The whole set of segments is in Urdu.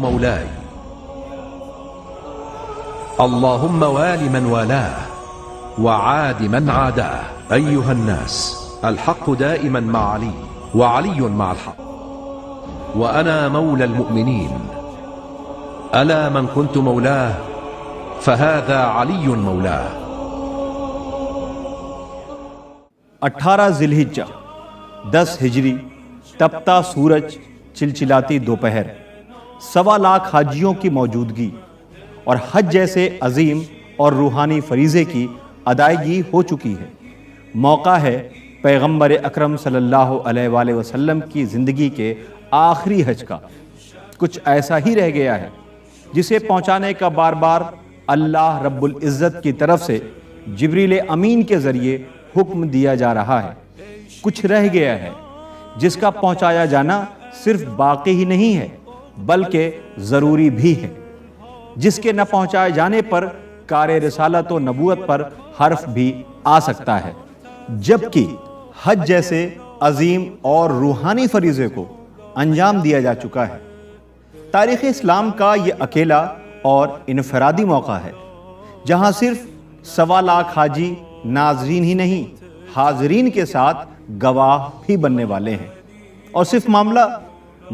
مولاي اللهم وال من والاه وعاد من عاداه. أيها الناس، الحق دائما مع علي وعلي مع الحق، وأنا مولى المؤمنين. ألا من كنت مولاه فهذا علي مولاه. 18 ذی الحجہ 10 ہجری، تپتا سورج، چلچلاتی دوپہر، 1.25 لاکھ حاجیوں کی موجودگی اور حج جیسے عظیم اور روحانی فریضے کی ادائیگی ہو چکی ہے۔ موقع ہے پیغمبر اکرم صلی اللہ علیہ وآلہ وسلم کی زندگی کے آخری حج کا۔ کچھ ایسا ہی رہ گیا ہے جسے پہنچانے کا بار بار اللہ رب العزت کی طرف سے جبریل امین کے ذریعے حکم دیا جا رہا ہے۔ کچھ رہ گیا ہے جس کا پہنچایا جانا صرف باقی ہی نہیں ہے بلکہ ضروری بھی ہے، جس کے نہ پہنچائے جانے پر کار رسالت و نبوت پر حرف بھی آ سکتا ہے، جبکہ حج جیسے عظیم اور روحانی فریضے کو انجام دیا جا چکا ہے۔ تاریخ اسلام کا یہ اکیلا اور انفرادی موقع ہے جہاں صرف 1.25 لاکھ حاجی ناظرین ہی نہیں، حاضرین کے ساتھ گواہ بھی بننے والے ہیں۔ اور صرف معاملہ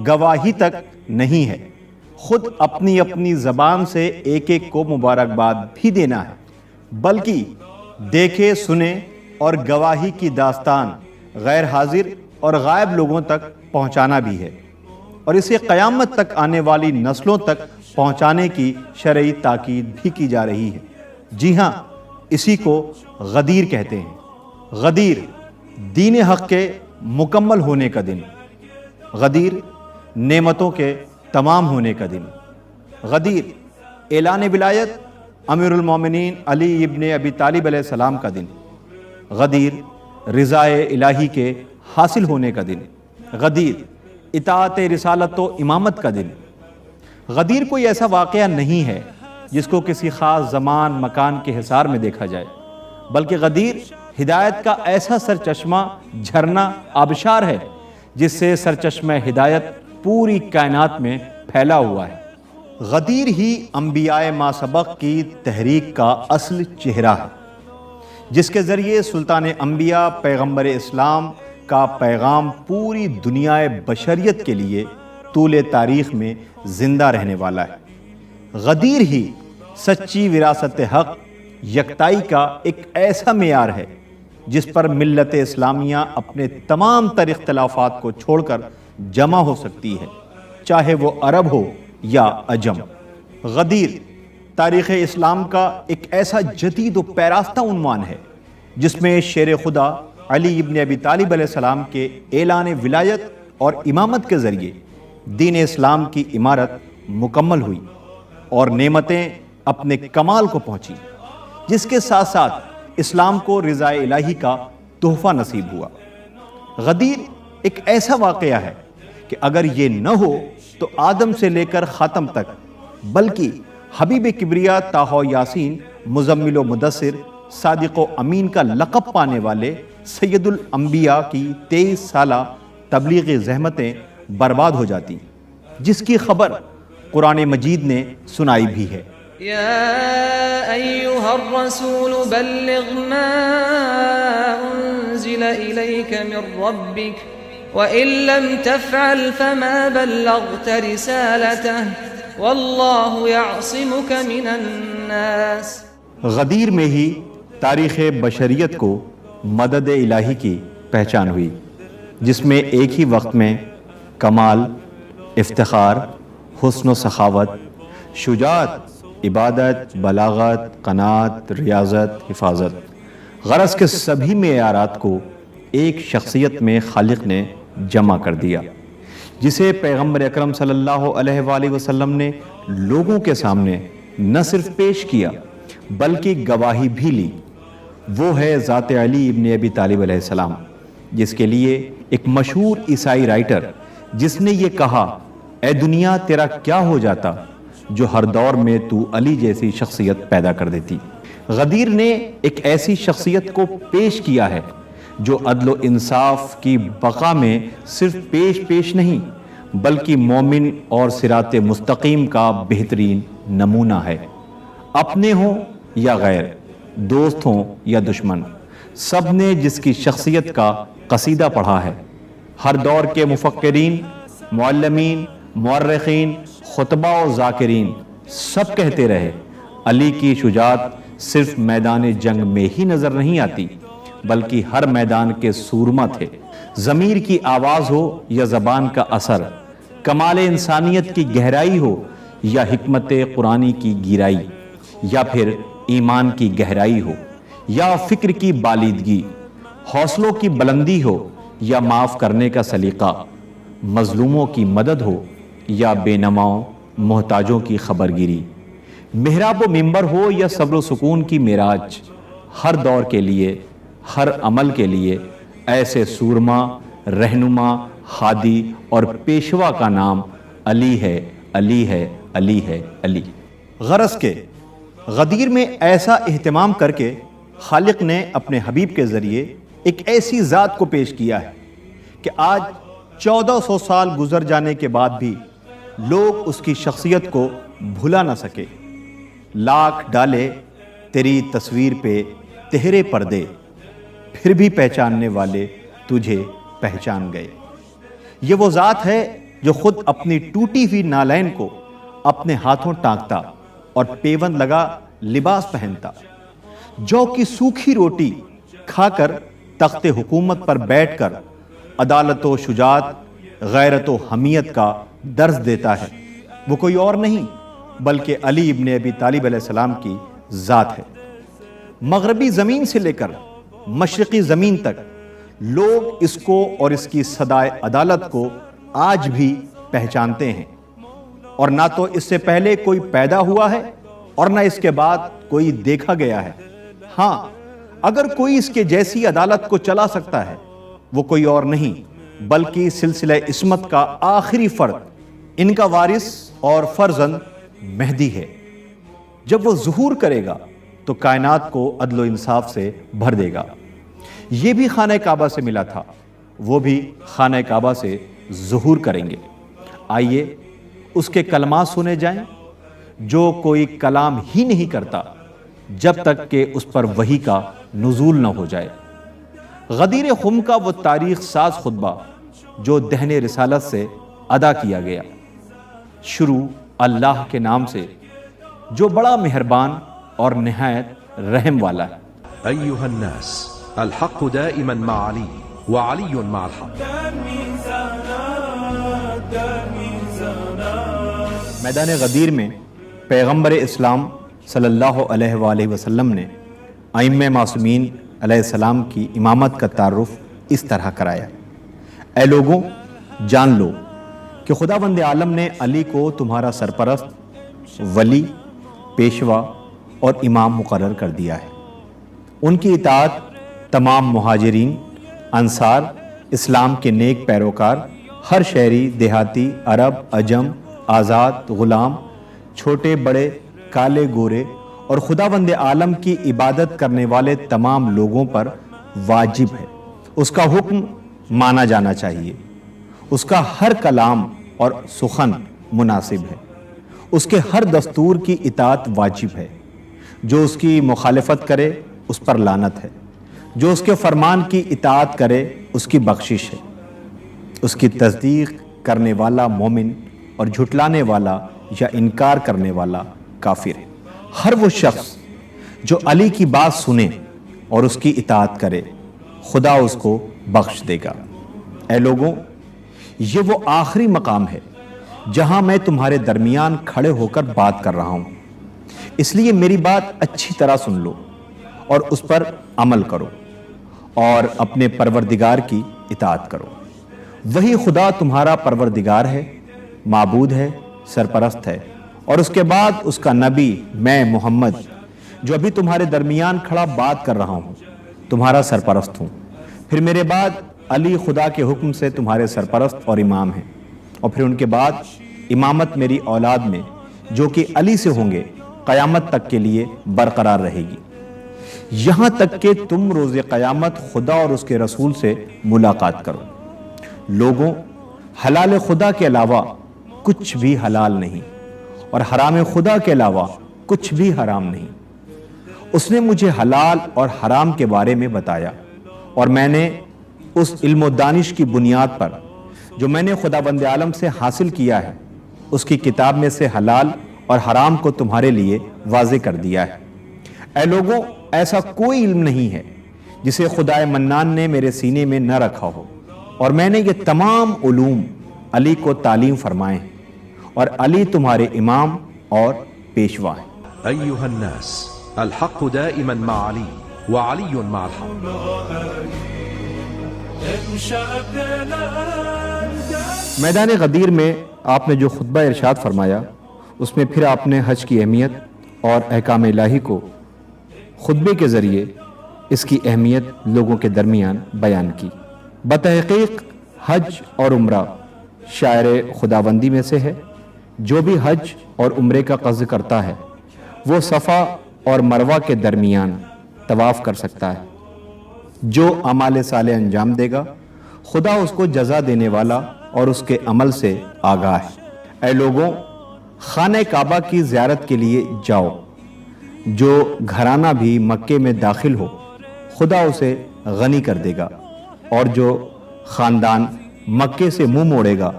گواہی تک نہیں ہے، خود اپنی اپنی زبان سے ایک ایک کو مبارکباد بھی دینا ہے، بلکہ دیکھے سنے اور گواہی کی داستان غیر حاضر اور غائب لوگوں تک پہنچانا بھی ہے، اور اسے قیامت تک آنے والی نسلوں تک پہنچانے کی شرعی تاکید بھی کی جا رہی ہے۔ جی ہاں، اسی کو غدیر کہتے ہیں۔ غدیر دین حق کے مکمل ہونے کا دن، غدیر نعمتوں کے تمام ہونے کا دن، غدیر اعلان ولایت امیر المومنین علی ابن ابی طالب علیہ السلام کا دن، غدیر رضائے الہی کے حاصل ہونے کا دن، غدیر اطاعت رسالت و امامت کا دن۔ غدیر کوئی ایسا واقعہ نہیں ہے جس کو کسی خاص زمان مکان کے حصار میں دیکھا جائے، بلکہ غدیر ہدایت کا ایسا سرچشمہ، جھرنا، آبشار ہے جس سے سرچشمہ ہدایت پوری کائنات میں پھیلا ہوا ہے۔ غدیر ہی انبیاء ما سبق کی تحریک کا اصل چہرہ ہے، جس کے ذریعے سلطان انبیاء پیغمبر اسلام کا پیغام پوری دنیا بشریت کے لیے طول تاریخ میں زندہ رہنے والا ہے۔ غدیر ہی سچی وراثت حق، یکتائی کا ایک ایسا معیار ہے جس پر ملت اسلامیہ اپنے تمام تر اختلافات کو چھوڑ کر جمع ہو سکتی ہے، چاہے وہ عرب ہو یا عجم۔ غدیر تاریخ اسلام کا ایک ایسا جدید و پیراستہ عنوان ہے جس میں شیر خدا علی ابن ابی طالب علیہ السلام کے اعلان ولایت اور امامت کے ذریعے دین اسلام کی عمارت مکمل ہوئی اور نعمتیں اپنے کمال کو پہنچی، جس کے ساتھ ساتھ اسلام کو رضائے الہی کا تحفہ نصیب ہوا۔ غدیر ایک ایسا واقعہ ہے کہ اگر یہ نہ ہو تو آدم سے لے کر خاتم تک، بلکہ حبیب کبریا طٰہٰ یاسین مزمل و مدثر صادق و امین کا لقب پانے والے سید الانبیاء کی 23 سالہ تبلیغی زحمتیں برباد ہو جاتی، جس کی خبر قرآن مجید نے سنائی بھی ہے۔ يا أيها الرسول بلغ ما أنزل إليك من ربك وإن لم تفعل فما بلغت رسالته والله يعصمك من الناس۔ غدیر میں ہی تاریخ بشریت کو مدد الہی کی پہچان ہوئی، جس میں ایک ہی وقت میں کمال، افتخار، حسن و سخاوت، شجاعت، عبادت، بلاغت، قناعت، ریاضت، حفاظت، غرض کے سبھی معیارات کو ایک شخصیت میں خالق نے جمع کر دیا، جسے پیغمبر اکرم صلی اللہ علیہ وآلہ وسلم نے لوگوں کے سامنے نہ صرف پیش کیا بلکہ گواہی بھی لی۔ وہ ہے ذات علی ابن ابی طالب علیہ السلام، جس کے لیے ایک مشہور عیسائی رائٹر جس نے یہ کہا، اے دنیا تیرا کیا ہو جاتا جو ہر دور میں تو علی جیسی شخصیت پیدا کر دیتی۔ غدیر نے ایک ایسی شخصیت کو پیش کیا ہے جو عدل و انصاف کی بقا میں صرف پیش نہیں بلکہ مومن اور صراط مستقیم کا بہترین نمونہ ہے۔ اپنے ہوں یا غیر، دوست ہوں یا دشمن، سب نے جس کی شخصیت کا قصیدہ پڑھا ہے۔ ہر دور کے مفکرین، معلمین، مورخین، خطبہ و ذاکرین سب کہتے رہے علی کی شجاعت صرف میدان جنگ میں ہی نظر نہیں آتی، بلکہ ہر میدان کے سورما تھے۔ ضمیر کی آواز ہو یا زبان کا اثر، کمال انسانیت کی گہرائی ہو یا حکمت قرآنی کی گہرائی، یا پھر ایمان کی گہرائی ہو یا فکر کی بالیدگی، حوصلوں کی بلندی ہو یا معاف کرنے کا سلیقہ، مظلوموں کی مدد ہو یا بے نواؤں محتاجوں کی خبرگیری، محراب و منبر ہو یا صبر و سکون کی معراج، ہر دور کے لیے، ہر عمل کے لیے ایسے سورما، رہنما، ہادی اور پیشوا کا نام علی ہے، علی ہے، علی ہے، علی۔ غرض کے غدیر میں ایسا اہتمام کر کے خالق نے اپنے حبیب کے ذریعے ایک ایسی ذات کو پیش کیا ہے کہ آج 1400 سال گزر جانے کے بعد بھی لوگ اس کی شخصیت کو بھلا نہ سکے۔ لاکھ ڈالے تیری تصویر پہ تہرے پردے، پھر بھی پہچاننے والے تجھے پہچان گئے۔ یہ وہ ذات ہے جو خود اپنی ٹوٹی ہوئی نالین کو اپنے ہاتھوں ٹانکتا اور پیوند لگا لباس پہنتا، جو کی سوکھی روٹی کھا کر تخت حکومت پر بیٹھ کر عدالت و شجاعت، غیرت و حمیت کا درس دیتا ہے۔ وہ کوئی اور نہیں بلکہ علی ابن ابی طالب علیہ السلام کی ذات ہے۔ مغربی زمین سے لے کر مشرقی زمین تک لوگ اس کو اور اس کی صدائے عدالت کو آج بھی پہچانتے ہیں، اور نہ تو اس سے پہلے کوئی پیدا ہوا ہے اور نہ اس کے بعد کوئی دیکھا گیا ہے۔ ہاں، اگر کوئی اس کے جیسی عدالت کو چلا سکتا ہے، وہ کوئی اور نہیں بلکہ سلسلہ عصمت کا آخری فرد، ان کا وارث اور فرزند مہدی ہے۔ جب وہ ظہور کرے گا تو کائنات کو عدل و انصاف سے بھر دے گا۔ یہ بھی خانہ کعبہ سے ملا تھا، وہ بھی خانہ کعبہ سے ظہور کریں گے۔ آئیے اس کے کلمات سنے جائیں، جو کوئی کلام ہی نہیں کرتا جب تک کہ اس پر وحی کا نزول نہ ہو جائے۔ غدیر خم کا وہ تاریخ ساز خطبہ جو دہن رسالت سے ادا کیا گیا۔ شروع اللہ کے نام سے جو بڑا مہربان اور نہایت رحم والا ہے۔ أيها الناس الحق دائما مع علي وعلي مع الحق۔ میدان غدیر میں پیغمبر اسلام صلی اللہ علیہ وآلہ وسلم نے ائمہ معصومین علیہ السلام کی امامت کا تعارف اس طرح کرایا: اے لوگوں، جان لو کہ خداوند عالم نے علی کو تمہارا سرپرست، ولی، پیشوا اور امام مقرر کر دیا ہے۔ ان کی اطاعت تمام مہاجرین، انصار، اسلام کے نیک پیروکار، ہر شہری، دیہاتی، عرب، عجم، آزاد، غلام، چھوٹے بڑے، کالے گورے اور خداوند عالم کی عبادت کرنے والے تمام لوگوں پر واجب ہے۔ اس کا حکم مانا جانا چاہیے، اس کا ہر کلام اور سخن مناسب ہے، اس کے ہر دستور کی اطاعت واجب ہے۔ جو اس کی مخالفت کرے اس پر لعنت ہے، جو اس کے فرمان کی اطاعت کرے اس کی بخشش ہے۔ اس کی تصدیق کرنے والا مومن اور جھٹلانے والا یا انکار کرنے والا کافر ہے۔ ہر وہ شخص جو علی کی بات سنے اور اس کی اطاعت کرے، خدا اس کو بخش دے گا۔ اے لوگوں، یہ وہ آخری مقام ہے جہاں میں تمہارے درمیان کھڑے ہو کر بات کر رہا ہوں، اس لیے میری بات اچھی طرح سن لو اور اس پر عمل کرو اور اپنے پروردگار کی اطاعت کرو۔ وہی خدا تمہارا پروردگار ہے، معبود ہے، سرپرست ہے، اور اس کے بعد اس کا نبی میں محمد جو ابھی تمہارے درمیان کھڑا بات کر رہا ہوں تمہارا سرپرست ہوں۔ پھر میرے بعد علی خدا کے حکم سے تمہارے سرپرست اور امام ہیں، اور پھر ان کے بعد امامت میری اولاد میں جو کہ علی سے ہوں گے قیامت تک کے لیے برقرار رہے گی، یہاں تک کہ تم روز قیامت خدا اور اس کے رسول سے ملاقات کرو۔ لوگوں، حلال خدا کے علاوہ کچھ بھی حلال نہیں اور حرام خدا کے علاوہ کچھ بھی حرام نہیں۔ اس نے مجھے حلال اور حرام کے بارے میں بتایا اور میں نے اس علم و دانش کی بنیاد پر جو میں نے خداوند عالم سے حاصل کیا ہے اس کی کتاب میں سے حلال اور حرام کو تمہارے لیے واضح کر دیا ہے۔ اے لوگوں، ایسا کوئی علم نہیں ہے جسے خدائے منان نے میرے سینے میں نہ رکھا ہو، اور میں نے یہ تمام علوم علی کو تعلیم فرمائے ہیں، اور علی تمہارے امام اور پیشوا ہیں۔ أيها الناس الحق دائما مع علي وعلي مع الحق۔ میدان غدیر میں آپ نے جو خطبہ ارشاد فرمایا اس میں پھر آپ نے حج کی اہمیت اور احکام الہی کو خطبے کے ذریعے اس کی اہمیت لوگوں کے درمیان بیان کی۔ بتحقیق حج اور عمرہ شاعر خداوندی میں سے ہے۔ جو بھی حج اور عمرے کا قصد کرتا ہے وہ صفا اور مروہ کے درمیان طواف کر سکتا ہے۔ جو اعمال صالح انجام دے گا خدا اس کو جزا دینے والا اور اس کے عمل سے آگاہ ہے۔ اے لوگوں، خانہ کعبہ کی زیارت کے لیے جاؤ۔ جو گھرانہ بھی مکے میں داخل ہو خدا اسے غنی کر دے گا، اور جو خاندان مکے سے منہ موڑے گا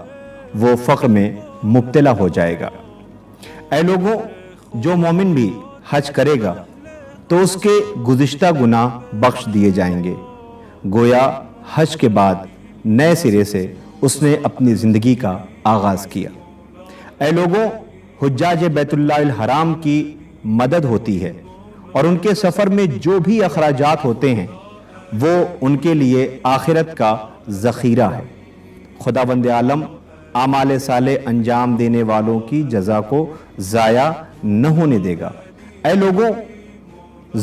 وہ فقر میں مبتلا ہو جائے گا۔ اے لوگوں، جو مومن بھی حج کرے گا تو اس کے گزشتہ گناہ بخش دیے جائیں گے، گویا حج کے بعد نئے سرے سے اس نے اپنی زندگی کا آغاز کیا۔ اے لوگوں، حجاج بیت اللہ الحرام کی مدد ہوتی ہے، اور ان کے سفر میں جو بھی اخراجات ہوتے ہیں وہ ان کے لیے آخرت کا ذخیرہ ہے۔ خداوند عالم اعمال صالح انجام دینے والوں کی جزا کو ضائع نہ ہونے دے گا۔ اے لوگوں،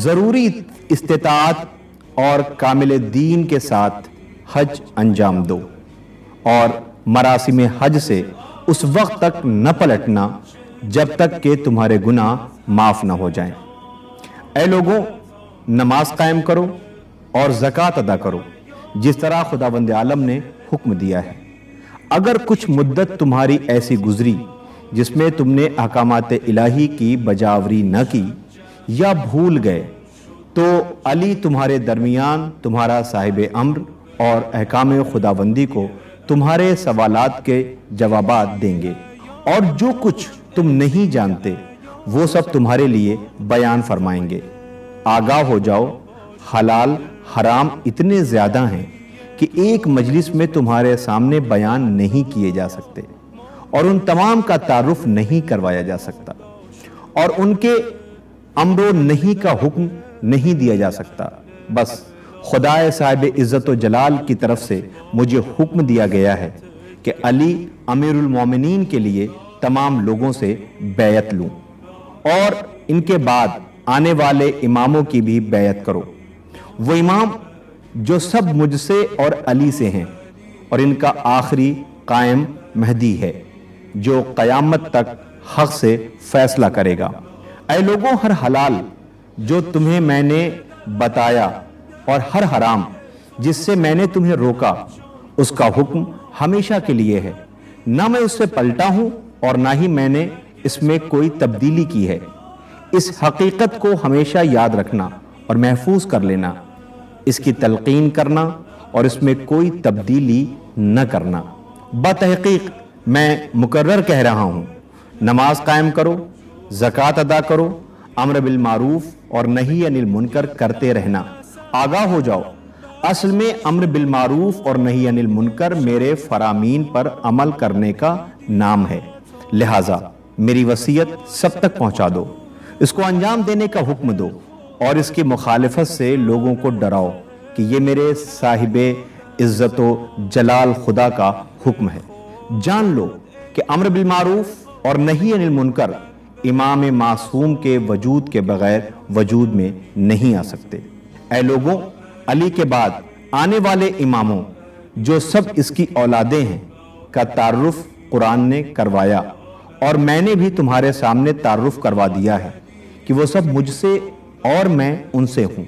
ضروری استطاعت اور کامل دین کے ساتھ حج انجام دو، اور مراسم حج سے اس وقت تک نہ پلٹنا جب تک کہ تمہارے گناہ معاف نہ ہو جائیں۔ اے لوگوں، نماز قائم کرو اور زکوٰۃ ادا کرو جس طرح خداوند عالم نے حکم دیا ہے۔ اگر کچھ مدت تمہاری ایسی گزری جس میں تم نے احکامات الہی کی بجاوری نہ کی یا بھول گئے تو علی تمہارے درمیان تمہارا صاحب امر اور احکام خداوندی کو تمہارے سوالات کے جوابات دیں گے، اور جو کچھ تم نہیں جانتے وہ سب تمہارے لیے بیان فرمائیں گے۔ آگاہ ہو جاؤ، حلال حرام اتنے زیادہ ہیں کہ ایک مجلس میں تمہارے سامنے بیان نہیں کیے جا سکتے، اور ان تمام کا تعارف نہیں کروایا جا سکتا، اور ان کے امر و نہی کا حکم نہیں دیا جا سکتا۔ بس خدائے صاحب عزت و جلال کی طرف سے مجھے حکم دیا گیا ہے کہ علی امیر المومنین کے لیے تمام لوگوں سے بیعت لوں، اور ان کے بعد آنے والے اماموں کی بھی بیعت کرو۔ وہ امام جو سب مجھ سے اور علی سے ہیں، اور ان کا آخری قائم مہدی ہے جو قیامت تک حق سے فیصلہ کرے گا۔ اے لوگوں، ہر حلال جو تمہیں میں نے بتایا اور ہر حرام جس سے میں نے تمہیں روکا اس کا حکم ہمیشہ کے لیے ہے، نہ میں اس سے پلٹا ہوں اور نہ ہی میں نے اس میں کوئی تبدیلی کی ہے۔ اس حقیقت کو ہمیشہ یاد رکھنا اور محفوظ کر لینا، اس کی تلقین کرنا اور اس میں کوئی تبدیلی نہ کرنا۔ بتحقیق میں مکرر کہہ رہا ہوں، نماز قائم کرو، زکوٰۃ ادا کرو، امر بالمعروف اور نہی عن المنکر کرتے رہنا۔ آگاہ ہو جاؤ، اصل میں امر بالمعروف اور نہی عن المنکر میرے فرامین پر عمل کرنے کا نام ہے، لہٰذا میری وصیت سب تک پہنچا دو، اس کو انجام دینے کا حکم دو، اور اس کی مخالفت سے لوگوں کو ڈراؤ کہ یہ میرے صاحب عزت و جلال خدا کا حکم ہے۔ جان لو کہ امر بالمعروف اور نہی عن المنکر امام معصوم کے وجود کے بغیر وجود میں نہیں آ سکتے۔ اے لوگوں، علی کے بعد آنے والے اماموں جو سب اس کی اولادیں ہیں کا تعارف قرآن نے کروایا، اور میں نے بھی تمہارے سامنے تعارف کروا دیا ہے کہ وہ سب مجھ سے اور میں ان سے ہوں۔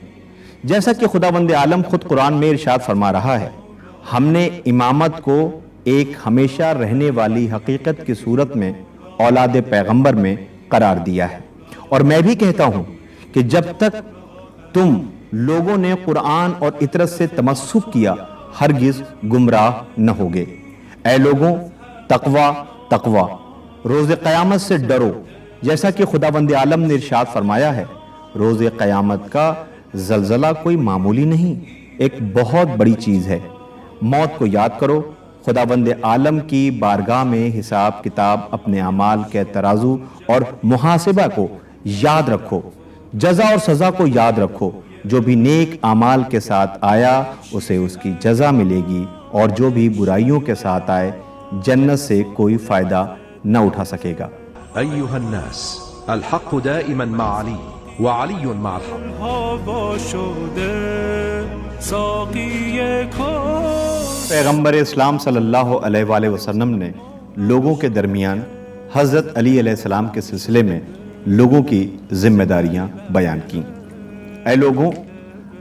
جیسا کہ خداوند عالم خود قرآن میں ارشاد فرما رہا ہے، ہم نے امامت کو ایک ہمیشہ رہنے والی حقیقت کی صورت میں اولاد پیغمبر میں قرار دیا ہے۔ اور میں بھی کہتا ہوں کہ جب تک تم لوگوں نے قرآن اور اطرت سے تمسک کیا ہرگز گمراہ نہ ہوگے۔ اے لوگوں، تقوی تقوی، روز قیامت سے ڈرو، جیسا کہ خداوند عالم نے ارشاد فرمایا ہے، روز قیامت کا زلزلہ کوئی معمولی نہیں، ایک بہت بڑی چیز ہے۔ موت کو یاد کرو، خداوند عالم کی بارگاہ میں حساب کتاب، اپنے اعمال کے ترازو اور محاسبہ کو یاد رکھو، جزا اور سزا کو یاد رکھو۔ جو بھی نیک اعمال کے ساتھ آیا اسے اس کی جزا ملے گی، اور جو بھی برائیوں کے ساتھ آئے جنت سے کوئی فائدہ نہ اٹھا سکے گا۔ أيها الناس الحق دائما مع علي وعلي مع الحق۔ پیغمبر اسلام صلی اللہ علیہ وآلہ وسلم نے لوگوں کے درمیان حضرت علی علیہ السلام کے سلسلے میں لوگوں کی ذمہ داریاں بیان کی۔ اے لوگوں،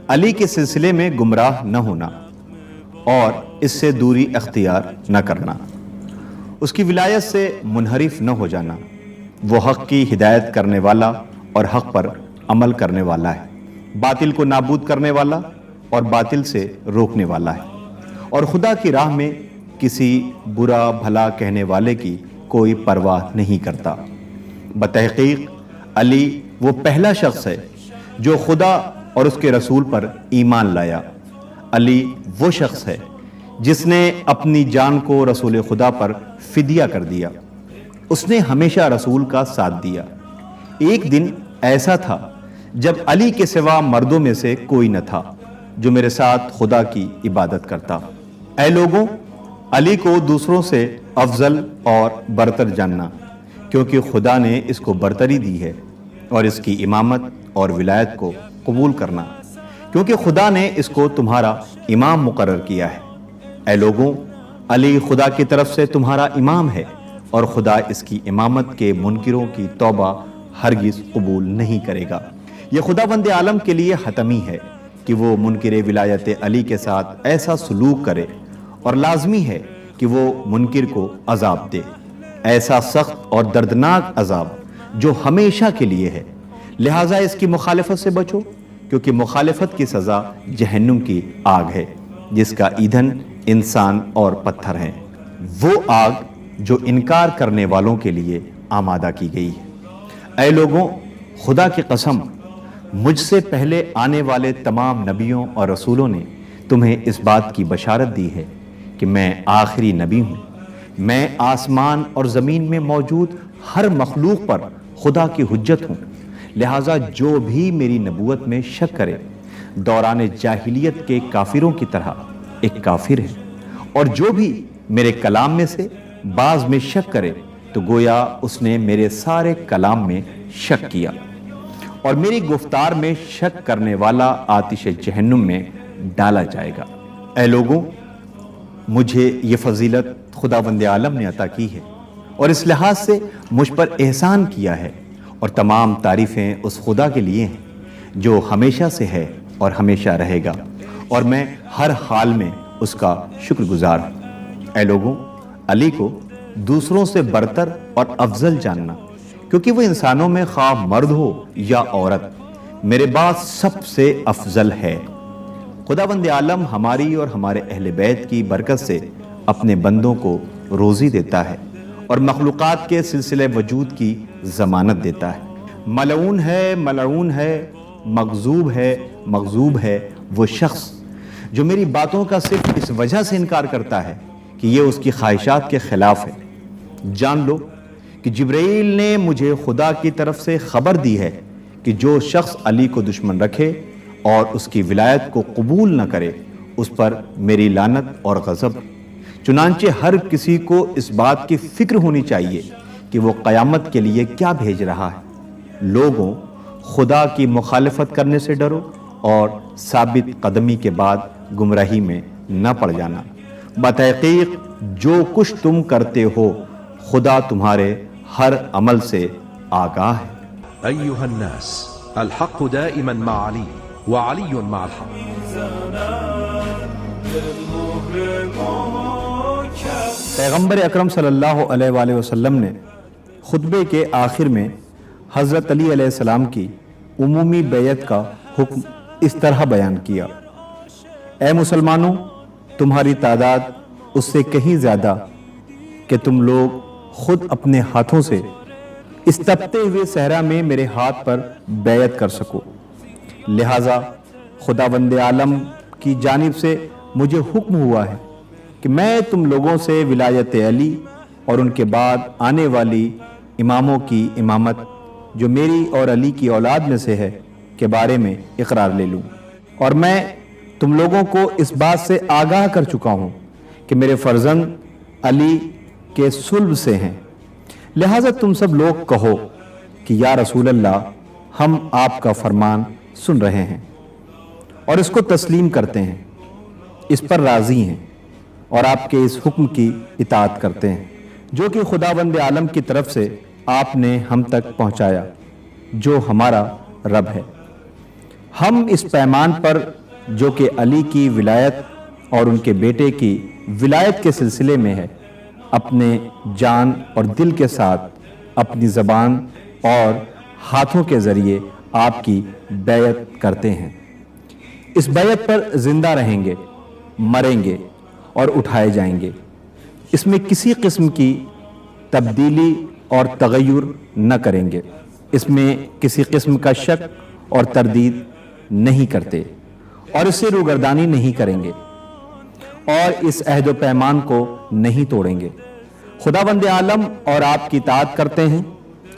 علی کے سلسلے میں گمراہ نہ ہونا اور اس سے دوری اختیار نہ کرنا، اس کی ولایت سے منحرف نہ ہو جانا۔ وہ حق کی ہدایت کرنے والا اور حق پر عمل کرنے والا ہے، باطل کو نابود کرنے والا اور باطل سے روکنے والا ہے، اور خدا کی راہ میں کسی برا بھلا کہنے والے کی کوئی پرواہ نہیں کرتا۔ بتحقیق علی وہ پہلا شخص ہے جو خدا اور اس کے رسول پر ایمان لایا۔ علی وہ شخص ہے جس نے اپنی جان کو رسول خدا پر فدیہ کر دیا۔ اس نے ہمیشہ رسول کا ساتھ دیا۔ ایک دن ایسا تھا جب علی کے سوا مردوں میں سے کوئی نہ تھا جو میرے ساتھ خدا کی عبادت کرتا۔ اے لوگوں، علی کو دوسروں سے افضل اور برتر جاننا، کیونکہ خدا نے اس کو برتری دی ہے، اور اس کی امامت اور ولایت کو قبول کرنا، کیونکہ خدا نے اس کو تمہارا امام مقرر کیا ہے۔ اے لوگوں، علی خدا کی طرف سے تمہارا امام ہے، اور خدا اس کی امامت کے منکروں کی توبہ ہرگز قبول نہیں کرے گا۔ یہ خداوند عالم کے لیے حتمی ہے کہ وہ منکر ولایت علی کے ساتھ ایسا سلوک کرے، اور لازمی ہے کہ وہ منکر کو عذاب دے، ایسا سخت اور دردناک عذاب جو ہمیشہ کے لیے ہے۔ لہٰذا اس کی مخالفت سے بچو، کیونکہ مخالفت کی سزا جہنم کی آگ ہے، جس کا ایندھن انسان اور پتھر ہیں، وہ آگ جو انکار کرنے والوں کے لیے آمادہ کی گئی ہے۔ اے لوگوں، خدا کی قسم، مجھ سے پہلے آنے والے تمام نبیوں اور رسولوں نے تمہیں اس بات کی بشارت دی ہے کہ میں آخری نبی ہوں۔ میں آسمان اور زمین میں موجود ہر مخلوق پر خدا کی حجت ہوں، لہٰذا جو بھی میری نبوت میں شک کرے دوران جاہلیت کے کافروں کی طرح ایک کافر ہے، اور جو بھی میرے کلام میں سے بعض میں شک کرے تو گویا اس نے میرے سارے کلام میں شک کیا، اور میری گفتار میں شک کرنے والا آتش جہنم میں ڈالا جائے گا۔ اے لوگوں، مجھے یہ فضیلت خداوند عالم نے عطا کی ہے، اور اس لحاظ سے مجھ پر احسان کیا ہے، اور تمام تعریفیں اس خدا کے لیے ہیں جو ہمیشہ سے ہے اور ہمیشہ رہے گا، اور میں ہر حال میں اس کا شکر گزار ہوں۔ اے لوگوں، علی کو دوسروں سے برتر اور افضل جاننا، کیونکہ وہ انسانوں میں خواہ مرد ہو یا عورت میرے بعد سب سے افضل ہے۔ خداوند عالم ہماری اور ہمارے اہل بیت کی برکت سے اپنے بندوں کو روزی دیتا ہے، اور مخلوقات کے سلسلے وجود کی ضمانت دیتا ہے۔ ملعون ہے، ملعون ہے، مغضوب ہے وہ شخص جو میری باتوں کا صرف اس وجہ سے انکار کرتا ہے کہ یہ اس کی خواہشات کے خلاف ہے۔ جان لو کہ جبرائیل نے مجھے خدا کی طرف سے خبر دی ہے کہ جو شخص علی کو دشمن رکھے اور اس کی ولایت کو قبول نہ کرے، اس پر میری لعنت اور غضب۔ چنانچہ ہر کسی کو اس بات کی فکر ہونی چاہیے کہ وہ قیامت کے لیے کیا بھیج رہا ہے۔ لوگوں، خدا کی مخالفت کرنے سے ڈرو اور ثابت قدمی کے بعد گمراہی میں نہ پڑ جانا۔ بتحقیق جو کچھ تم کرتے ہو خدا تمہارے ہر عمل سے آگاہ ہے۔ أيها الناس الحق دائما مع علي وعلي مع الحق۔ پیغمبر اکرم صلی اللہ علیہ وآلہ وسلم نے خطبے کے آخر میں حضرت علی علیہ السلام کی عمومی بیعت کا حکم اس طرح بیان کیا: اے مسلمانوں، تمہاری تعداد اس سے کہیں زیادہ کہ تم لوگ خود اپنے ہاتھوں سے اس تپتے ہوئے صحرا میں میرے ہاتھ پر بیعت کر سکو، لہٰذا خداوند عالم کی جانب سے مجھے حکم ہوا ہے کہ میں تم لوگوں سے ولایت علی اور ان کے بعد آنے والی اماموں کی امامت جو میری اور علی کی اولاد میں سے ہے کے بارے میں اقرار لے لوں، اور میں تم لوگوں کو اس بات سے آگاہ کر چکا ہوں کہ میرے فرزند علی کے صلب سے ہیں، لہٰذا تم سب لوگ کہو کہ یا رسول اللہ، ہم آپ کا فرمان سن رہے ہیں اور اس کو تسلیم کرتے ہیں، اس پر راضی ہیں اور آپ کے اس حکم کی اطاعت کرتے ہیں جو کہ خداوند عالم کی طرف سے آپ نے ہم تک پہنچایا، جو ہمارا رب ہے۔ ہم اس پیمان پر جو کہ علی کی ولایت اور ان کے بیٹے کی ولایت کے سلسلے میں ہے، اپنے جان اور دل کے ساتھ اپنی زبان اور ہاتھوں کے ذریعے آپ کی بیعت کرتے ہیں۔ اس بیعت پر زندہ رہیں گے، مریں گے اور اٹھائے جائیں گے۔ اس میں کسی قسم کی تبدیلی اور تغیر نہ کریں گے، اس میں کسی قسم کا شک اور تردید نہیں کرتے اور اس سے روگردانی نہیں کریں گے اور اس عہد و پیمان کو نہیں توڑیں گے۔ خداوند عالم اور آپ کی اطاعت کرتے ہیں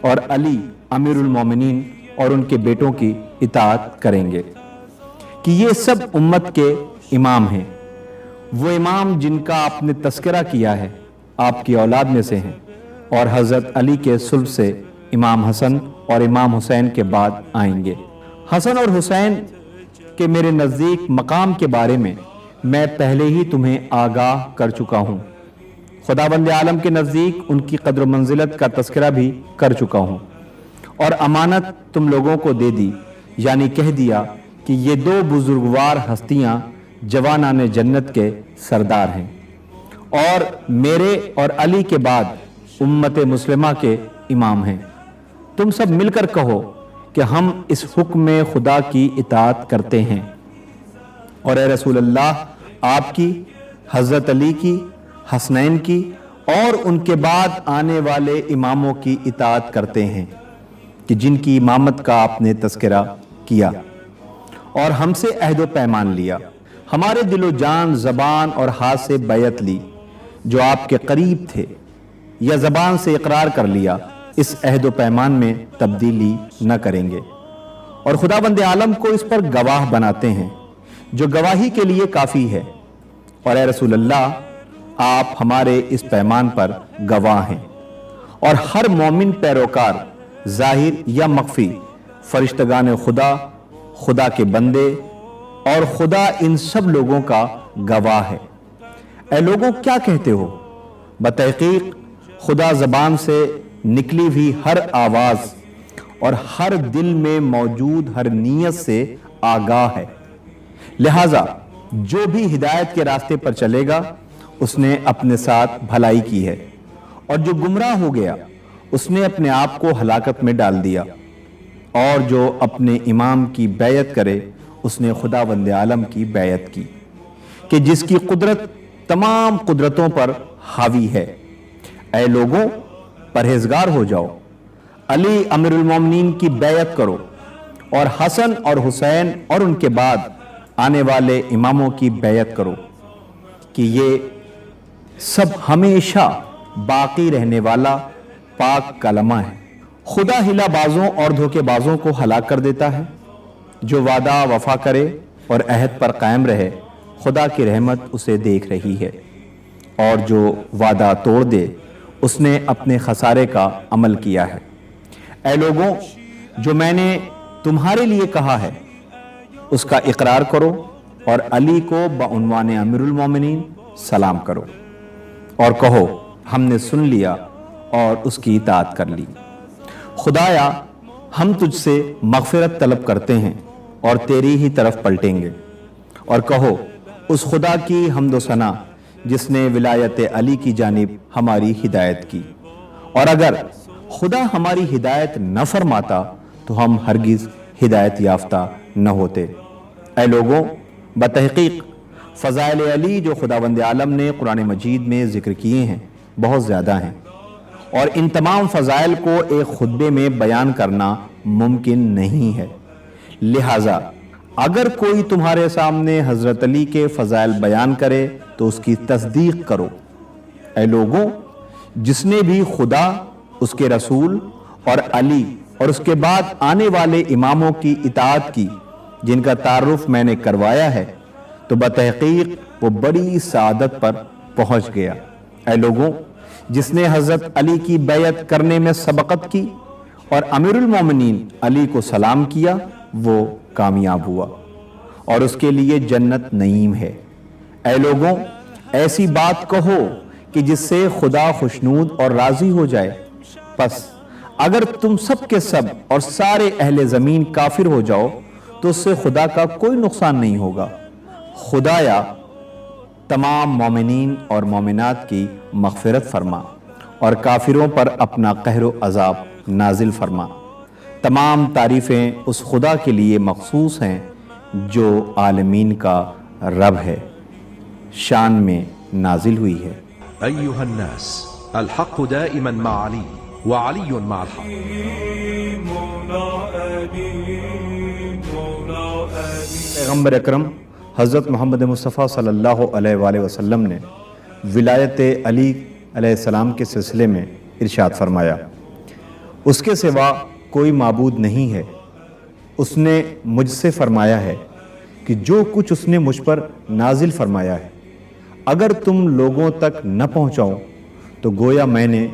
اور علی امیر المومنین اور ان کے بیٹوں کی اطاعت کریں گے کہ یہ سب امت کے امام ہیں، وہ امام جن کا آپ نے تذکرہ کیا ہے آپ کی اولاد میں سے ہیں اور حضرت علی کے صلب سے امام حسن اور امام حسین کے بعد آئیں گے۔ حسن اور حسین کے میرے نزدیک مقام کے بارے میں میں پہلے ہی تمہیں آگاہ کر چکا ہوں، خداوند عالم کے نزدیک ان کی قدر و منزلت کا تذکرہ بھی کر چکا ہوں اور امانت تم لوگوں کو دے دی، یعنی کہہ دیا کہ یہ دو بزرگوار ہستیاں جوانان جنت کے سردار ہیں اور میرے اور علی کے بعد امت مسلمہ کے امام ہیں۔ تم سب مل کر کہو کہ ہم اس حکم خدا کی اطاعت کرتے ہیں، اور اے رسول اللہ، آپ کی، حضرت علی کی، حسنین کی اور ان کے بعد آنے والے اماموں کی اطاعت کرتے ہیں کہ جن کی امامت کا آپ نے تذکرہ کیا اور ہم سے عہد و پیمان لیا، ہمارے دل و جان، زبان اور ہاتھ سے بیعت لی، جو آپ کے قریب تھے، یا زبان سے اقرار کر لیا، اس عہد و پیمان میں تبدیلی نہ کریں گے، اور خداوند عالم کو اس پر گواہ بناتے ہیں جو گواہی کے لیے کافی ہے، اور اے رسول اللہ، آپ ہمارے اس پیمان پر گواہ ہیں، اور ہر مومن پیروکار ظاہر یا مخفی، فرشتگان خدا، خدا کے بندے اور خدا ان سب لوگوں کا گواہ ہے۔ اے لوگوں، کیا کہتے ہو؟ بتحقیق خدا زبان سے نکلی ہوئی ہر آواز اور ہر دل میں موجود ہر نیت سے آگاہ ہے، لہٰذا جو بھی ہدایت کے راستے پر چلے گا اس نے اپنے ساتھ بھلائی کی ہے، اور جو گمراہ ہو گیا اس نے اپنے آپ کو ہلاکت میں ڈال دیا، اور جو اپنے امام کی بیعت کرے اس نے خداوند عالم کی بیعت کی کہ جس کی قدرت تمام قدرتوں پر حاوی ہے۔ اے لوگوں، پرہیزگار ہو جاؤ، علی امیر المومنین کی بیعت کرو اور حسن اور حسین اور ان کے بعد آنے والے اماموں کی بیعت کرو کہ یہ سب ہمیشہ باقی رہنے والا پاک کلمہ ہے۔ خدا ہلا بازوں اور دھوکے بازوں کو ہلاک کر دیتا ہے، جو وعدہ وفا کرے اور عہد پر قائم رہے خدا کی رحمت اسے دیکھ رہی ہے، اور جو وعدہ توڑ دے اس نے اپنے خسارے کا عمل کیا ہے۔ اے لوگوں، جو میں نے تمہارے لیے کہا ہے اس کا اقرار کرو اور علی کو بعنوان امیر المومنین سلام کرو اور کہو ہم نے سن لیا اور اس کی اطاعت کر لی۔ خدایا، ہم تجھ سے مغفرت طلب کرتے ہیں اور تیری ہی طرف پلٹیں گے، اور کہو اس خدا کی حمد و ثنا جس نے ولایت علی کی جانب ہماری ہدایت کی، اور اگر خدا ہماری ہدایت نہ فرماتا تو ہم ہرگز ہدایت یافتہ نہ ہوتے۔ اے لوگوں، بتحقیق فضائل علی جو خداوند عالم نے قرآن مجید میں ذکر کیے ہیں بہت زیادہ ہیں، اور ان تمام فضائل کو ایک خطبے میں بیان کرنا ممکن نہیں ہے۔ لہٰذا اگر کوئی تمہارے سامنے حضرت علی کے فضائل بیان کرے تو اس کی تصدیق کرو۔ اے لوگوں، جس نے بھی خدا، اس کے رسول اور علی اور اس کے بعد آنے والے اماموں کی اطاعت کی، جن کا تعارف میں نے کروایا ہے، تو بتحقیق وہ بڑی سعادت پر پہنچ گیا۔ اے لوگوں، جس نے حضرت علی کی بیعت کرنے میں سبقت کی اور امیر المومنین علی کو سلام کیا، وہ کامیاب ہوا اور اس کے لیے جنت نعیم ہے۔ اے لوگوں، ایسی بات کہو کہ جس سے خدا خوشنود اور راضی ہو جائے۔ پس اگر تم سب کے سب اور سارے اہل زمین کافر ہو جاؤ تو اس سے خدا کا کوئی نقصان نہیں ہوگا۔ خدایا تمام مومنین اور مومنات کی مغفرت فرما اور کافروں پر اپنا قہر و عذاب نازل فرما۔ تمام تعریفیں اس خدا کے لیے مخصوص ہیں جو عالمین کا رب ہے، شان میں نازل ہوئی ہے۔ أيها الناس الحق دائما مع علي وعلي مع الحق۔ پیغمبر اکرم حضرت محمد مصطفیٰ صلی اللہ علیہ وآلہ وسلم نے ولایت علی علیہ السلام کے سلسلے میں ارشاد فرمایا، اس کے سوا کوئی معبود نہیں ہے۔ اس نے مجھ سے فرمایا ہے کہ جو کچھ اس نے مجھ پر نازل فرمایا ہے اگر تم لوگوں تک نہ پہنچاؤ تو گویا میں نے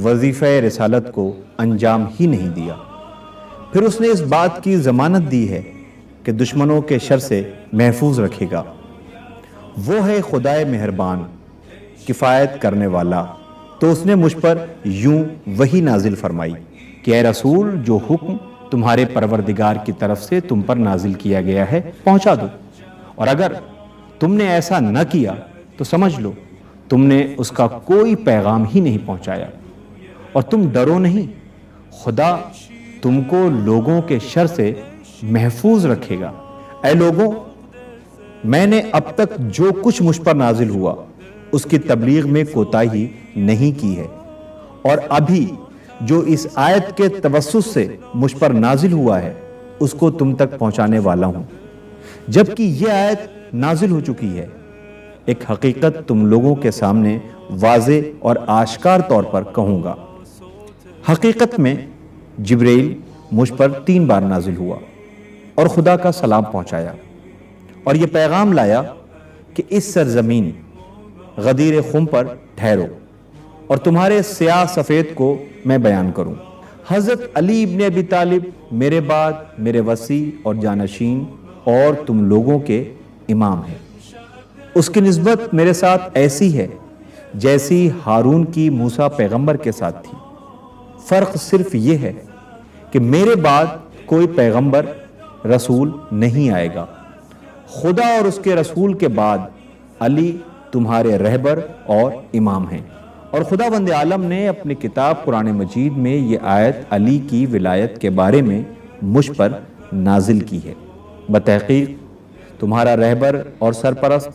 وظیفہ رسالت کو انجام ہی نہیں دیا۔ پھر اس نے اس بات کی ضمانت دی ہے کہ دشمنوں کے شر سے محفوظ رکھے گا۔ وہ ہے خدائے مہربان، کفایت کرنے والا۔ تو اس نے مجھ پر یوں وحی نازل فرمائی کہ اے رسول، جو حکم تمہارے پروردگار کی طرف سے تم پر نازل کیا گیا ہے پہنچا دو، اور اگر تم نے ایسا نہ کیا تو سمجھ لو تم نے اس کا کوئی پیغام ہی نہیں پہنچایا۔ اور تم ڈرو نہیں، خدا تم کو لوگوں کے شر سے محفوظ رکھے گا۔ اے لوگوں، میں نے اب تک جو کچھ مجھ پر نازل ہوا اس کی تبلیغ میں کوتاہی نہیں کی ہے، اور ابھی جو اس آیت کے توسط سے مجھ پر نازل ہوا ہے اس کو تم تک پہنچانے والا ہوں، جبکہ یہ آیت نازل ہو چکی ہے۔ ایک حقیقت تم لوگوں کے سامنے واضح اور آشکار طور پر کہوں گا۔ حقیقت میں جبرائیل مجھ پر 3 بار نازل ہوا اور خدا کا سلام پہنچایا، اور یہ پیغام لایا کہ اس سرزمین غدیر خم پر ٹھہرو اور تمہارے سیاہ سفید کو میں بیان کروں۔ حضرت علی ابن ابی طالب میرے بعد میرے وصی اور جانشین اور تم لوگوں کے امام ہیں۔ اس کی نسبت میرے ساتھ ایسی ہے جیسی ہارون کی موسیٰ پیغمبر کے ساتھ تھی۔ فرق صرف یہ ہے کہ میرے بعد کوئی پیغمبر رسول نہیں آئے گا۔ خدا اور اس کے رسول کے بعد علی تمہارے رہبر اور امام ہیں۔ اور خداوند عالم نے اپنی کتاب قرآن مجید میں یہ آیت علی کی ولایت کے بارے میں مجھ پر نازل کی ہے۔ بتحقیق تمہارا رہبر اور سرپرست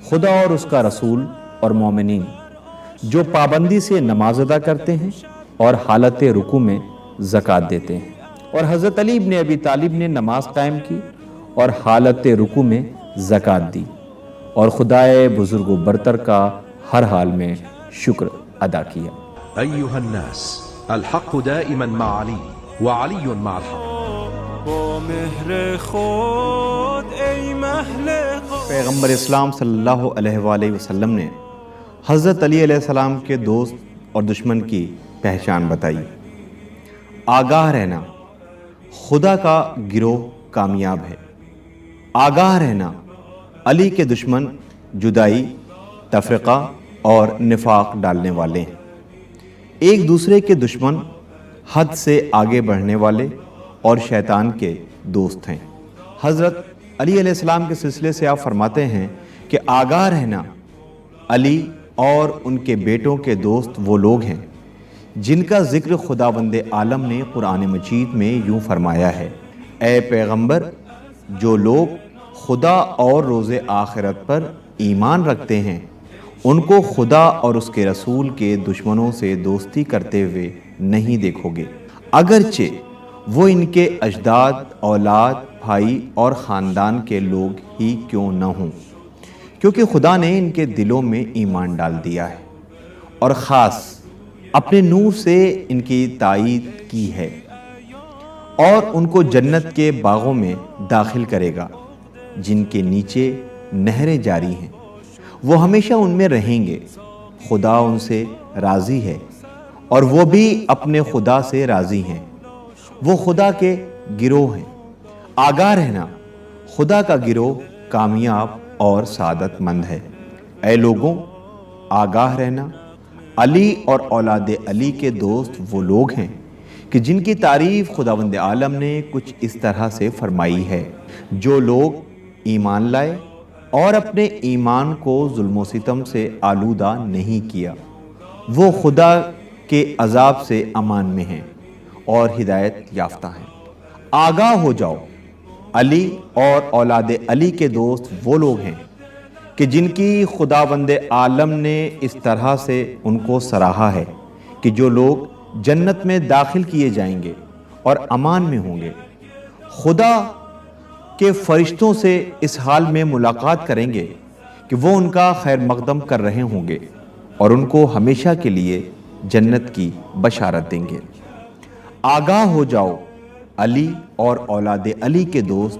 خدا اور اس کا رسول اور مومنین جو پابندی سے نماز ادا کرتے ہیں اور حالت رکوع میں زکوٰۃ دیتے ہیں۔ اور حضرت علی ابن ابی طالب نے نماز قائم کی اور حالت رکوع میں زکوٰۃ دی، اور خدائے بزرگ و برتر کا ہر حال میں شکر ادا کیا۔ أيها الناس الحق دائما مع علي وعلي مع الحق۔ پیغمبر اسلام صلی اللہ علیہ وآلہ وسلم نے حضرت علی علیہ السلام کے دوست اور دشمن کی پہچان بتائی۔ آگاہ رہنا، خدا کا گروہ کامیاب ہے۔ آگاہ رہنا، علی کے دشمن جدائی، تفرقہ اور نفاق ڈالنے والے ہیں۔ ایک دوسرے کے دشمن حد سے آگے بڑھنے والے اور شیطان کے دوست ہیں۔ حضرت علی علیہ السلام کے سلسلے سے آپ فرماتے ہیں کہ آگاہ رہنا علی اور ان کے بیٹوں کے دوست وہ لوگ ہیں جن کا ذکر خداوند عالم نے قرآن مجید میں یوں فرمایا ہے، اے پیغمبر، جو لوگ خدا اور روز آخرت پر ایمان رکھتے ہیں ان کو خدا اور اس کے رسول کے دشمنوں سے دوستی کرتے ہوئے نہیں دیکھو گے، اگرچہ وہ ان کے اجداد، اولاد، بھائی اور خاندان کے لوگ ہی کیوں نہ ہوں، کیونکہ خدا نے ان کے دلوں میں ایمان ڈال دیا ہے اور خاص اپنے نور سے ان کی تائید کی ہے، اور ان کو جنت کے باغوں میں داخل کرے گا جن کے نیچے نہریں جاری ہیں، وہ ہمیشہ ان میں رہیں گے، خدا ان سے راضی ہے اور وہ بھی اپنے خدا سے راضی ہیں، وہ خدا کے گروہ ہیں۔ آگاہ رہنا، خدا کا گروہ کامیاب اور سعادت مند ہے۔ اے لوگوں، آگاہ رہنا، علی اور اولاد علی کے دوست وہ لوگ ہیں کہ جن کی تعریف خداوند عالم نے کچھ اس طرح سے فرمائی ہے، جو لوگ ایمان لائے اور اپنے ایمان کو ظلم و ستم سے آلودہ نہیں کیا، وہ خدا کے عذاب سے امان میں ہیں اور ہدایت یافتہ ہیں۔ آگاہ ہو جاؤ، علی اور اولاد علی کے دوست وہ لوگ ہیں کہ جن کی خداوند عالم نے اس طرح سے ان کو سراہا ہے کہ جو لوگ جنت میں داخل کیے جائیں گے اور امان میں ہوں گے، خدا کے فرشتوں سے اس حال میں ملاقات کریں گے کہ وہ ان کا خیر مقدم کر رہے ہوں گے اور ان کو ہمیشہ کے لیے جنت کی بشارت دیں گے۔ آگاہ ہو جاؤ، علی اور اولاد علی کے دوست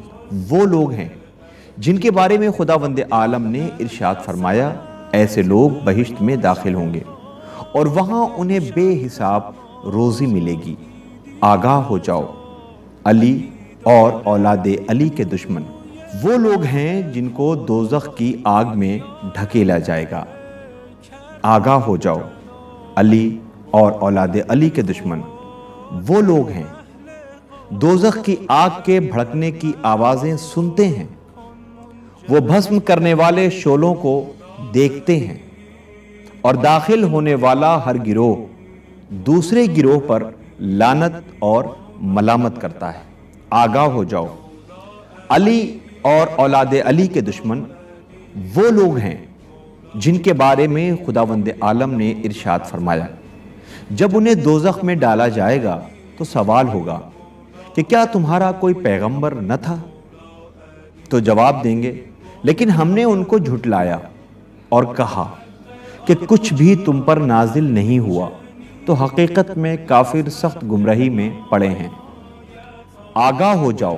وہ لوگ ہیں جن کے بارے میں خداوند عالم نے ارشاد فرمایا، ایسے لوگ بہشت میں داخل ہوں گے اور وہاں انہیں بے حساب روزی ملے گی۔ آگاہ ہو جاؤ، علی اور اولاد علی کے دشمن وہ لوگ ہیں جن کو دوزخ کی آگ میں ڈھکیلا جائے گا۔ آگاہ ہو جاؤ، علی اور اولاد علی کے دشمن وہ لوگ ہیں دوزخ کی آگ کے بھڑکنے کی آوازیں سنتے ہیں، وہ بھسم کرنے والے شعلوں کو دیکھتے ہیں اور داخل ہونے والا ہر گروہ دوسرے گروہ پر لعنت اور ملامت کرتا ہے۔ آگاہ ہو جاؤ، علی اور اولاد علی کے دشمن وہ لوگ ہیں جن کے بارے میں خداوند عالم نے ارشاد فرمایا، جب انہیں دوزخ میں ڈالا جائے گا تو سوال ہوگا کہ کیا تمہارا کوئی پیغمبر نہ تھا؟ تو جواب دیں گے، لیکن ہم نے ان کو جھٹلایا اور کہا کہ کچھ بھی تم پر نازل نہیں ہوا، تو حقیقت میں کافر سخت گمراہی میں پڑے ہیں۔ آگاہ ہو جاؤ،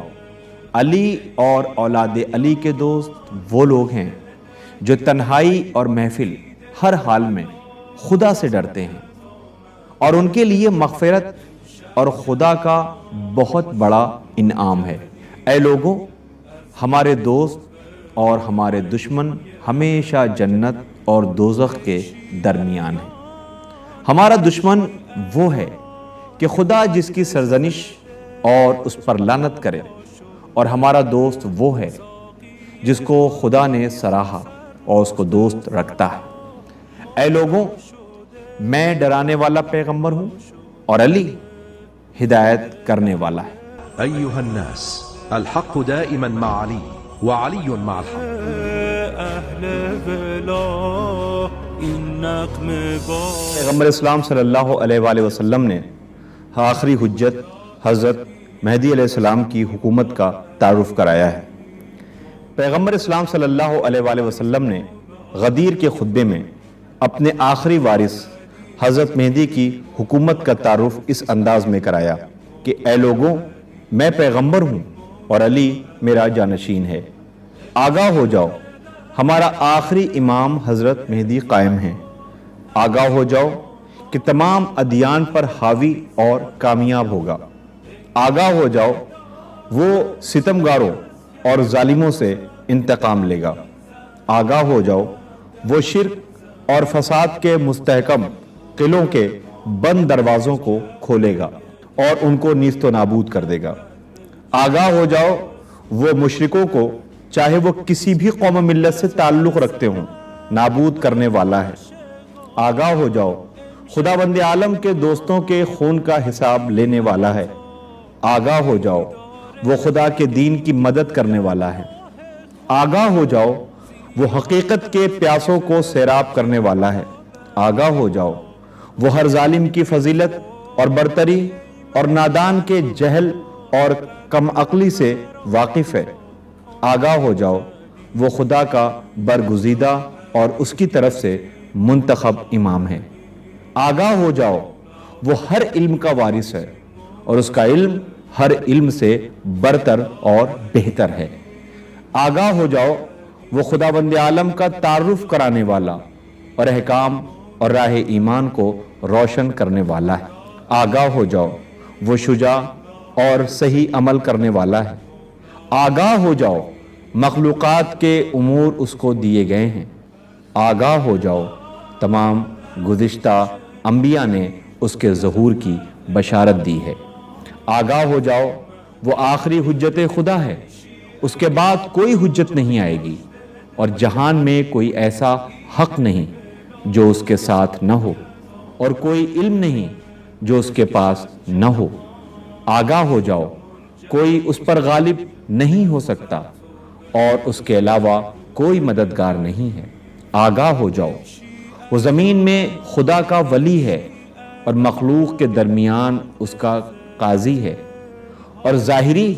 علی اور اولاد علی کے دوست وہ لوگ ہیں جو تنہائی اور محفل ہر حال میں خدا سے ڈرتے ہیں اور ان کے لیے مغفرت اور خدا کا بہت بڑا انعام ہے۔ اے لوگوں، ہمارے دوست اور ہمارے دشمن ہمیشہ جنت اور دوزخ کے درمیان ہیں۔ ہمارا دشمن وہ ہے کہ خدا جس کی سرزنش اور اس پر لعنت کرے، اور ہمارا دوست وہ ہے جس کو خدا نے سراہا اور اس کو دوست رکھتا ہے۔ اے لوگوں، میں ڈرانے والا پیغمبر ہوں اور علی ہدایت کرنے والا ہے۔ أيها الناس الحق دائما مع علي وعلي مع الحق۔ پیغمبر اسلام صلی اللہ علیہ وآلہ وسلم نے آخری حجت حضرت مہدی علیہ السلام کی حکومت کا تعارف کرایا ہے۔ پیغمبر اسلام صلی اللہ علیہ وآلہ وسلم نے غدیر کے خطبے میں اپنے آخری وارث حضرت مہدی کی حکومت کا تعارف اس انداز میں کرایا کہ اے لوگوں، میں پیغمبر ہوں اور علی میرا جانشین ہے۔ آگاہ ہو جاؤ، ہمارا آخری امام حضرت مہدی قائم ہیں۔ آگاہ ہو جاؤ کہ تمام ادیان پر حاوی اور کامیاب ہوگا۔ آگاہ ہو جاؤ، وہ ستمگاروں اور ظالموں سے انتقام لے گا۔ آگاہ ہو جاؤ، وہ شرک اور فساد کے مستحکم قلعوں کے بند دروازوں کو کھولے گا اور ان کو نیست و نابود کر دے گا۔ آگاہ ہو جاؤ، وہ مشرکوں کو چاہے وہ کسی بھی قوم و ملت سے تعلق رکھتے ہوں نابود کرنے والا ہے۔ آگاہ ہو جاؤ، خداوند عالم کے دوستوں کے خون کا حساب لینے والا ہے۔ آگاہ ہو جاؤ، وہ خدا کے دین کی مدد کرنے والا ہے۔ آگاہ ہو جاؤ، وہ حقیقت کے پیاسوں کو سیراب کرنے والا ہے۔ آگاہ ہو جاؤ، وہ ہر ظالم کی فضیلت اور برتری اور نادان کے جہل اور کم عقلی سے واقف ہے۔ آگاہ ہو جاؤ، وہ خدا کا برگزیدہ اور اس کی طرف سے منتخب امام ہے۔ آگاہ ہو جاؤ، وہ ہر علم کا وارث ہے اور اس کا علم ہر علم سے برتر اور بہتر ہے۔ آگاہ ہو جاؤ، وہ خداوند عالم کا تعارف کرانے والا اور احکام اور راہ ایمان کو روشن کرنے والا ہے۔ آگاہ ہو جاؤ، وہ شجاع اور صحیح عمل کرنے والا ہے۔ آگاہ ہو جاؤ، مخلوقات کے امور اس کو دیے گئے ہیں۔ آگاہ ہو جاؤ، تمام گزشتہ انبیاء نے اس کے ظہور کی بشارت دی ہے۔ آگاہ ہو جاؤ، وہ آخری حجت خدا ہے، اس کے بعد کوئی حجت نہیں آئے گی اور جہان میں کوئی ایسا حق نہیں جو اس کے ساتھ نہ ہو اور کوئی علم نہیں جو اس کے پاس نہ ہو۔ آگاہ ہو جاؤ، کوئی اس پر غالب نہیں ہو سکتا اور اس کے علاوہ کوئی مددگار نہیں ہے۔ آگاہ ہو جاؤ، وہ زمین میں خدا کا ولی ہے اور مخلوق کے درمیان اس کا قاضی ہے اور ظاہری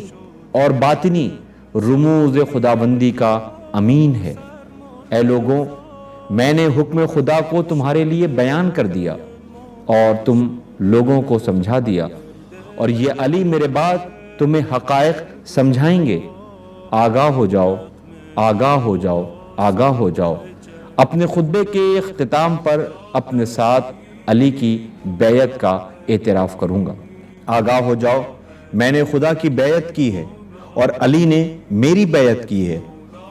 اور باطنی رموز خداوندی کا امین ہے۔ اے لوگوں، میں نے حکم خدا کو تمہارے لیے بیان کر دیا اور تم لوگوں کو سمجھا دیا، اور یہ علی میرے بعد تمہیں حقائق سمجھائیں گے۔ آگاہ ہو جاؤ، آگاہ ہو جاؤ، آگاہ ہو جاؤ۔ اپنے خطبے کے اختتام پر اپنے ساتھ علی کی بیعت کا اعتراف کروں گا۔ آگاہ ہو جاؤ، میں نے خدا کی بیعت کی ہے اور علی نے میری بیعت کی ہے،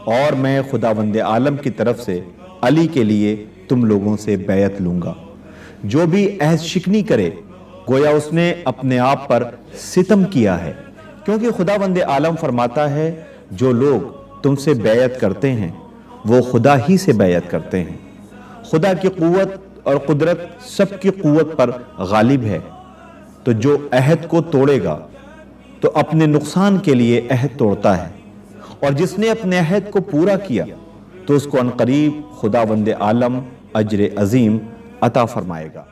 اور میں خداوند عالم کی طرف سے علی کے لیے تم لوگوں سے بیعت لوں گا۔ جو بھی عہد شکنی کرے گویا اس نے اپنے آپ پر ستم کیا ہے، کیونکہ خداوند عالم فرماتا ہے جو لوگ تم سے بیعت کرتے ہیں وہ خدا ہی سے بیعت کرتے ہیں۔ خدا کی قوت اور قدرت سب کی قوت پر غالب ہے، تو جو عہد کو توڑے گا تو اپنے نقصان کے لیے عہد توڑتا ہے، اور جس نے اپنے عہد کو پورا کیا تو اس کو عنقریب خداوند عالم اجر عظیم عطا فرمائے گا۔